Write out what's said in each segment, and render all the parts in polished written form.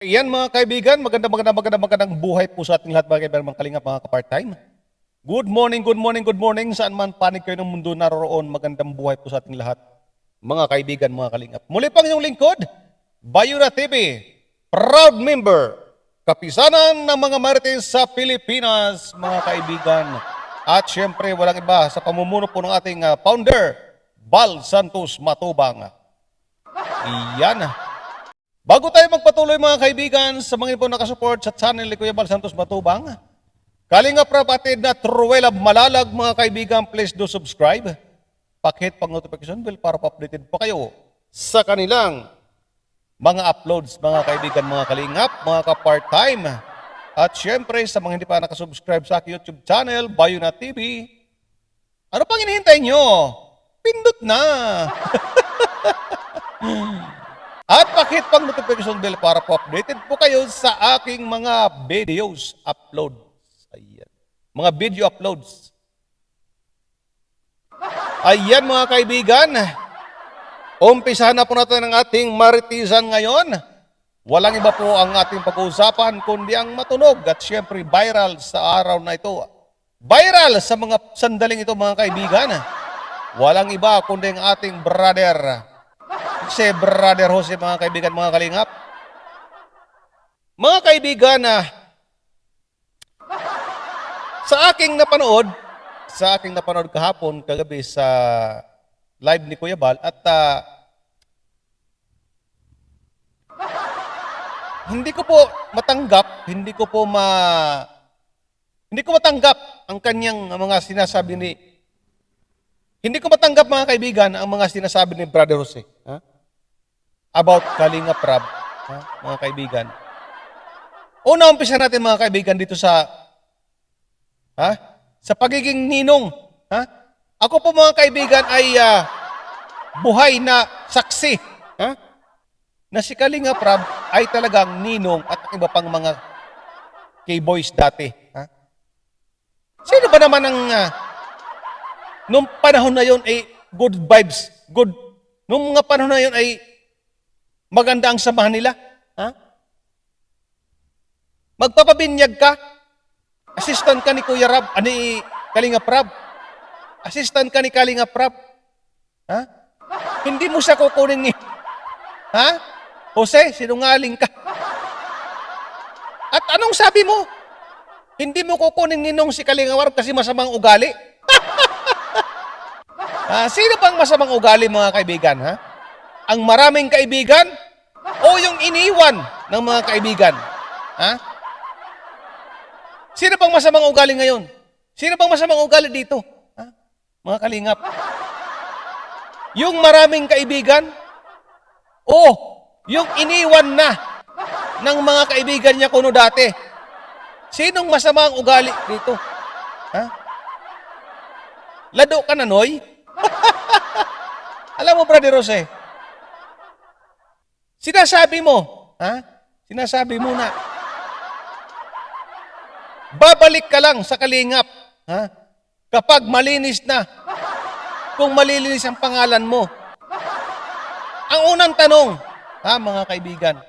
Yan mga kaibigan, magandang buhay po sa ating lahat mga kaibigan, mga kalingap, mga ka-part-time. Good morning, saan man panig kayo ng mundo naroroon, magandang buhay po sa ating lahat. Mga kaibigan, mga kalingap. Muli pang inyong lingkod, Bayura TV, proud member, kapisanan ng mga marites sa Pilipinas, mga kaibigan. At syempre, walang iba sa pamumuno po ng ating founder, Bal Santos Matubang. Iyan. Bago tayo magpatuloy mga kaibigan sa mga po nakasupport sa channel ni Kuya Bal Santos Matubang, Kalinga Prapatid na Truwela Malalag mga kaibigan, please do subscribe. Pakihit pang notification bell para pa-updated pa kayo sa kanilang mga uploads mga kaibigan, mga kalingap, mga ka-part-time. At syempre sa mga hindi pa nakasubscribe sa aking YouTube channel, Bayuna TV, ano pang hinihintay nyo? Pindot na! At pakihit pang notification bell para po updated po kayo sa aking mga videos upload. Ayan. Mga video uploads. Ayan mga kaibigan. Umpisahan na po natin ang ating maritisan ngayon. Walang iba po ang ating pag-uusapan kundi ang matunog at syempre viral sa araw na ito. Viral sa mga sandaling ito mga kaibigan. Walang iba kundi ang ating brother si Brother Jose mga kaibigan, mga kalingap. Mga kaibigan, sa aking napanood kahapon, kagabi sa live ni Kuya Bal at hindi ko matanggap ang kanyang mga sinasabi hindi ko matanggap mga kaibigan ang mga sinasabi ni Brother Jose. About Kalinga Prab, mga kaibigan. Umpisa natin mga kaibigan dito sa pagiging ninong. Ako po mga kaibigan ay buhay na saksi na si Kalinga Prab ay talagang ninong at iba pang mga K-boys dati. Sino ba naman ang nung panahon na yon ay good vibes, nung mga panahon na yon ay maganda ang samahan nila. Magpapabinyag ka. Assistant ka ni Kuya Rab, ni Kalinga Prab. Assistant ka ni Kalinga Prab. Hindi mo siya kukunin ni... Jose, sinungaling ka. At anong sabi mo? Hindi mo kukunin ninong si Kalinga Prab kasi masamang ugali? Sino pang masamang ugali mga kaibigan? Ang maraming kaibigan o yung iniwan ng mga kaibigan? Sino pang masamang ugali ngayon? Sino pang masamang ugali dito? Mga kalingap. Yung maraming kaibigan o yung iniwan na ng mga kaibigan niya kuno dati? Sinong masamang ugali dito? Lado ka na, Noy? Alam mo, Brother Jose, sinasabi mo na, babalik ka lang sa kalingap, kapag malinis na, kung malilinis ang pangalan mo. Ang unang tanong, mga kaibigan,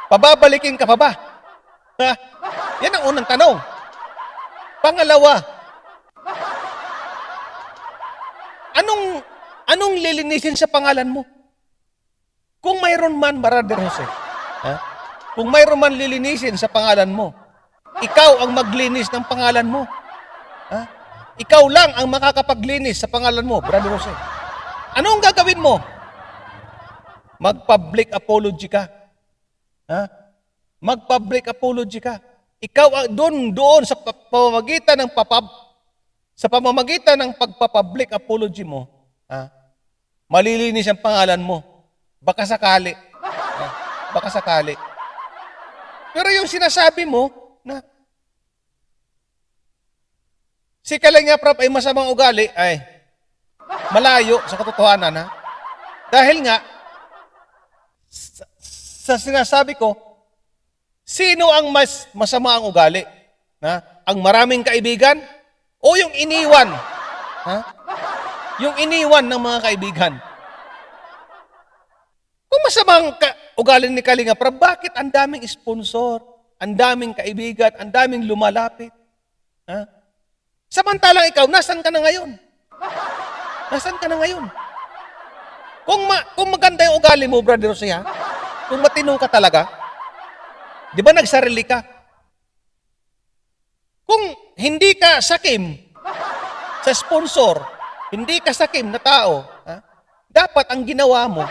pababalikin ka pa ba? Yan ang unang tanong. Pangalawa, anong lilinisin sa pangalan mo? Kung mayroon man, Brother Jose, kung mayroon man lilinisin sa pangalan mo, ikaw ang maglinis ng pangalan mo. Ikaw lang ang makakapaglinis sa pangalan mo, Brother Jose. Anong gagawin mo? Mag-public apology ka. Mag-public apology ka. Ikaw doon sa pamamagitan ng pagpa-public apology mo, malilinis ang pangalan mo. Baka sakali. Pero yung sinasabi mo na si Kalinga Prab ay masamang ugali, ay malayo sa katotohanan. Dahil nga, sa sinasabi ko, sino ang mas masama ang ugali? Ang maraming kaibigan o yung iniwan? Yung iniwan ng mga kaibigan. Kung ugali ni Kalinga Prab, bakit ang daming sponsor, ang daming kaibigan, ang daming lumalapit? Ha? Samantalang ikaw, nasan ka na ngayon? Nasan ka na ngayon? Kung maganda yung ugali mo, Brother Jose, ha? Kung matino ka talaga, di ba nagsarili ka? Kung hindi ka sakim sa sponsor, hindi ka sakim na tao, ha? Dapat ang ginawa mo,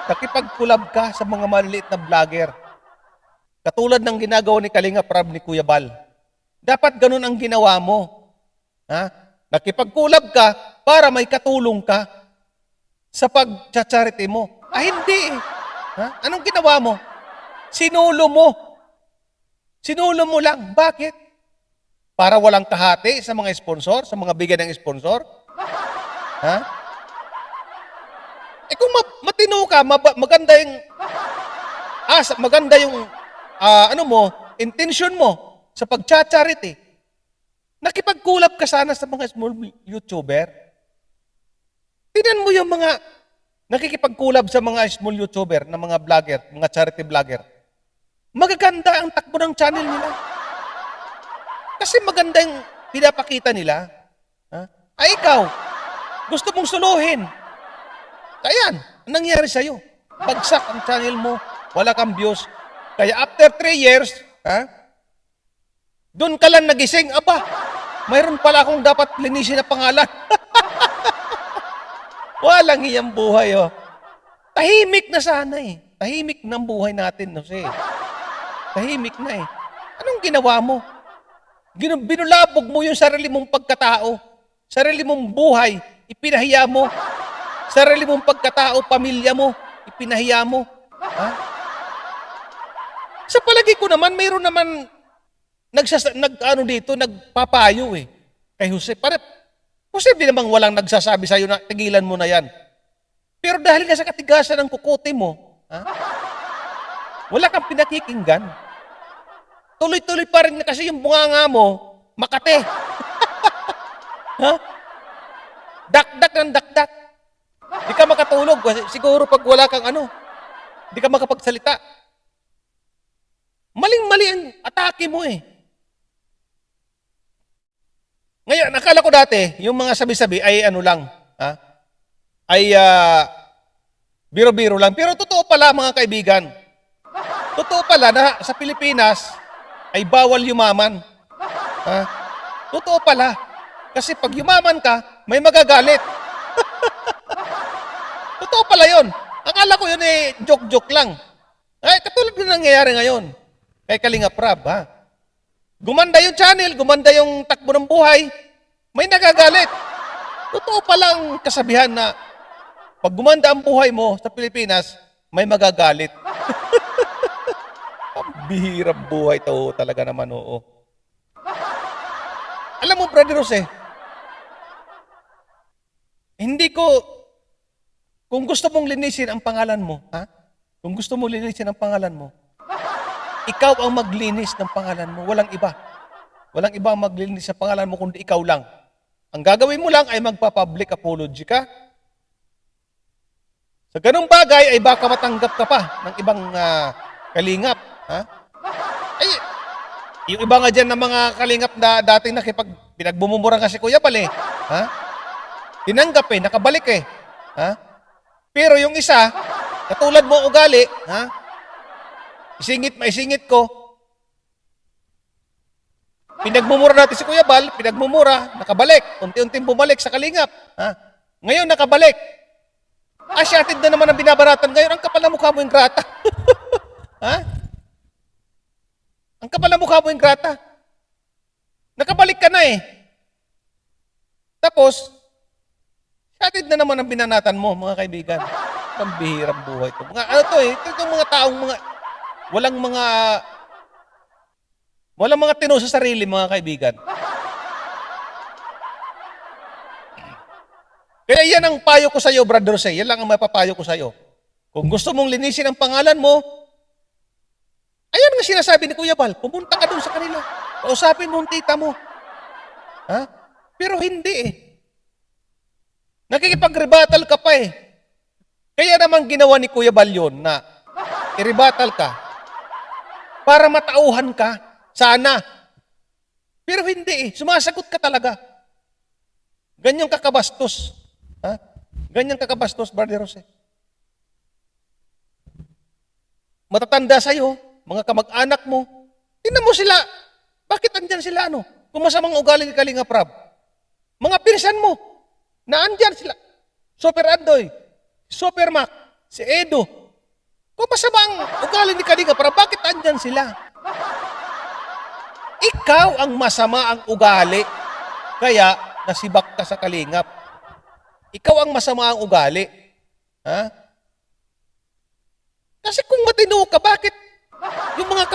nakipag-collab ka sa mga maliliit na vlogger. Katulad ng ginagawa ni Kalinga Prab ni Kuya Bal. Dapat ganun ang ginawa mo. Ha? Nakipag-collab ka para may katulong ka sa pag-charity mo. Hindi. Ha? Anong ginawa mo? Sinulo mo. Sinulo mo lang. Bakit? Para walang kahati sa mga sponsor, sa mga bigyan ng sponsor? Ha? Kung matino ka, maganda yung maganda yung intention mo sa pag-charity. Nakipag-collab ka sana sa mga small YouTuber. Tingnan mo yung mga nakikipag-collab sa mga small YouTuber, na mga vlogger, mga charity vlogger. Magaganda ang takbo ng channel nila. Kasi maganda yung pinapakita nila. Ha? Ay ikaw, gusto mong suluhin. Kaya, ang nangyari sa'yo? Bagsak ang channel mo, wala kang views. Kaya after 3 years, doon ka lang nagising, aba, mayroon pala akong dapat linisin na pangalan. Walang iyang buhay, oh. Tahimik na sana eh. Tahimik ng buhay natin, Jose. Tahimik na eh. Anong ginawa mo? Binulabog mo yung sarili mong pagkatao. Sarili mong buhay, ipinahiya mo. Sarili mong pagkatao, pamilya mo, ipinahiya mo. Ha? Sa palagi ko naman, mayroon naman nagpapayo eh. Kay Jose, posible namang walang nagsasabi sa'yo na tigilan mo na yan. Pero dahil nga sa katigasan ng kukote mo, wala kang pinakikinggan. Tuloy-tuloy pa rin kasi yung bunganga mo, Makate. Ha? Dakdak ng dakdak. Di ka makatulog. Siguro pag wala kang di ka makapagsalita. Maling-mali ang atake mo eh. Ngayon, nakala ko dati, yung mga sabi-sabi ay biro-biro lang. Pero totoo pala mga kaibigan. Totoo pala na sa Pilipinas ay bawal yumaman. Ha? Totoo pala. Kasi pag yumaman ka, may magagalit. Totoo pala yun. Akala ko yun joke-joke lang. Ay, katulad yung nangyayari ngayon. Kay Kalinga Prab, ha? Gumanda yung channel, gumanda yung takbo ng buhay, may nagagalit. Totoo palang kasabihan na pag gumanda ang buhay mo sa Pilipinas, may magagalit. Pambihirang buhay to talaga naman, oo. Alam mo, Brother Jose, kung gusto mong linisin ang pangalan mo, ha? Kung gusto mong linisin ang pangalan mo, ikaw ang maglinis ng pangalan mo, walang iba. Walang iba ang maglinis sa pangalan mo kundi ikaw lang. Ang gagawin mo lang ay magpa-public apology ka. Sa ganung bagay ay baka matanggap ka pa ng ibang kalingap. Ha? Ay, yung iba nga dyan ng mga kalingap na dating pinagbumumura kasi Kuya Bal eh. Ha? Tinanggap eh, nakabalik eh. Ha? Pero yung isa, katulad mo ugali, ha? Maisingit ko. Pinagmumura natin si Kuya Bal, nakabalik. Unti-unting bumalik sa kalingap. Ha? Ngayon, nakabalik. Asyatid na naman ang binabaratan. Ngayon, ang kapal na mukha mo yung grata. Ha? Ang kapal na mukha mo yung grata. Nakabalik ka na eh. Tapos, asyatid na naman ang binanatan mo, mga kaibigan. Pambihirang buhay ito. Itong mga taong walang mga tino sa sarili, mga kaibigan. Kaya yan ang payo ko sa iyo, Brother Jose. Yan lang ang mapapayo ko sa iyo. Kung gusto mong linisin ang pangalan mo, ayan nga sinasabi ni Kuya Bal, pumunta ka doon sa kanila. Kausapin mo ang tita mo. Ha? Pero hindi eh. Nakikipag-rebuttal ka pa eh. Kaya naman ginawa ni Kuya Bal yun na i-rebuttal ka para matauhan ka. Sana. Pero hindi eh. Sumasagot ka talaga. Ganyang kakabastos. Ha? Ganyang kakabastos, Brother Jose. Matatanda sa'yo, mga kamag-anak mo, tingnan mo sila. Bakit andyan sila, ano? Kung masamang ugali ni Kalinga Prab. Mga pinsan mo, na andyan sila. Super Andoy, Super Mac, si Edo. Kung masamang ugali ni Kalinga Prab, bakit andyan sila? Ikaw ang masama ang ugali, kaya nasibak ka sa Kalingap. Ikaw ang masama ang ugali. Ha? Kasi kung matino ka, bakit yung mga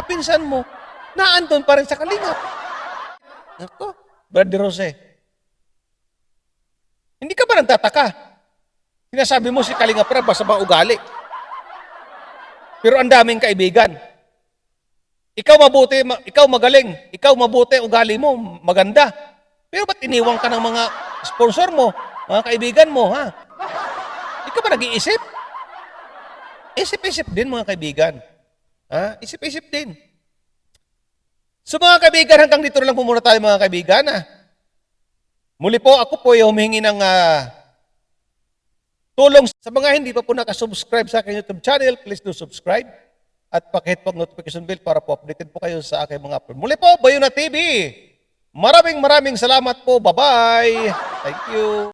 pinsan mo, naandun pa rin sa Kalingap? Ako, Brother Jose, hindi ka ba nagtataka? Sinasabi mo si Kalinga Prab masama ugali. Pero ang daming kaibigan. Ikaw mabuti, ikaw magaling, ikaw mabuti, ugali mo, maganda. Pero ba't iniwang ka ng mga sponsor mo, mga kaibigan mo, ha? Ikaw ba nag-iisip? Isip-isip din, mga kaibigan. Ha? Isip-isip din. So mga kaibigan, hanggang dito na lang po muna tayo, mga kaibigan. Ha? Muli po, ako po ay humingi ng tulong sa mga hindi pa po nakasubscribe sa aking YouTube channel. Please do subscribe. At pakihit po ang notification bell para po updated po kayo sa aking mga upload. Muli po, Bayuna TV. Maraming salamat po. Bye-bye. Thank you.